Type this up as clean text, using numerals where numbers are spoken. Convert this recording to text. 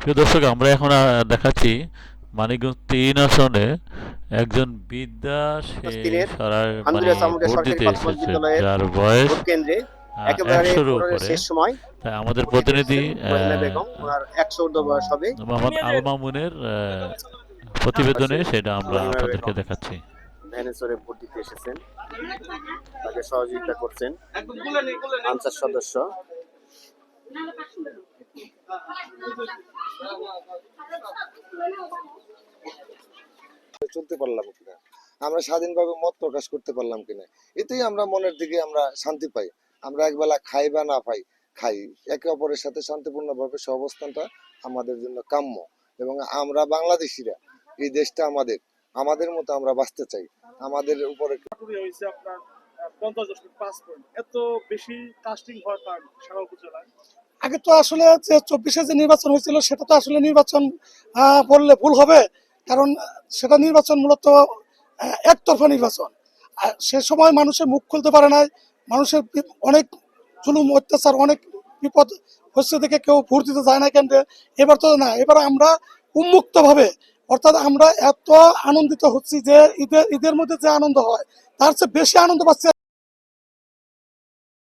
প্রিয় দর্শক, আমরা এখন দেখাচ্ছি মানিকগঞ্জ ৩ আসনে একজন বিদ্যা, সে তিনের মানে আন্দুরিয়া চামুন্ডিয়া ভোট সরকারি দিতে প্রাথমিক এসেছে, বিদ্যালয়ের যার বয়স ভোট কেন্দ্রে একেবারে ১০০-র ভোটের উপরে। শেষ সময় তাই আমাদের ভোট দিতে প্রতিনিধি এসেছেন রহিমা বেগম। ওনার ১০০ ঊর্ধ্ব বয়স হবে। মোহাম্মদ আল মামুনের প্রতিবেদনে পাশে সেটা আমরা রহিমা আপনাদেরকে বেগম দেখাচ্ছি। ভ্যানে চড়ে ভোট দিতে এসেছেন, তাকে সহযোগিতা করছেন আনসার সদস্য। চলতে পারলাম কিনা, আমরা স্বাধীনভাবে মত প্রকাশ করতে পারলাম কিনা, এতেই আমরা মনের দিকে আমরা শান্তি পাই। আমরা একবেলা খাই বা না পাই, খাই, একে অপরের সাথে শান্তিপূর্ণভাবে সহাবস্থানটা আমাদের জন্য কাম্য। এবং আমরা বাংলাদেশিরা, এই দেশটা আমাদের, আমাদের মতো আমরা বাঁচতে চাই। আমাদের উপরে হয়েছে আপনার 50.5 পয়েন্ট, এত বেশি কাস্টিং হয় তার সারা উপজেলায়। আগে তো আসলে যে 24-এ যে নির্বাচন হয়েছিল সেটা তো আসলে নির্বাচন বললে ভুল হবে, কারণ সেটা নির্বাচন মূলত একতরফা নির্বাচন। সে সময় মানুষের মুখ খুলতে পারে নাই, মানুষের অনেক জুলুম অত্যাচার অনেক বিপদ হচ্ছে দেখে কেউ ভোট দিতে যায় না কেন্দ্রে। এবার তো না, এবার আমরা উন্মুক্ত ভাবে, অর্থাৎ আমরা এত আনন্দিত হচ্ছি যে ঈদের মধ্যে যে আনন্দ হয় তার চেয়ে বেশি আনন্দ পাচ্ছি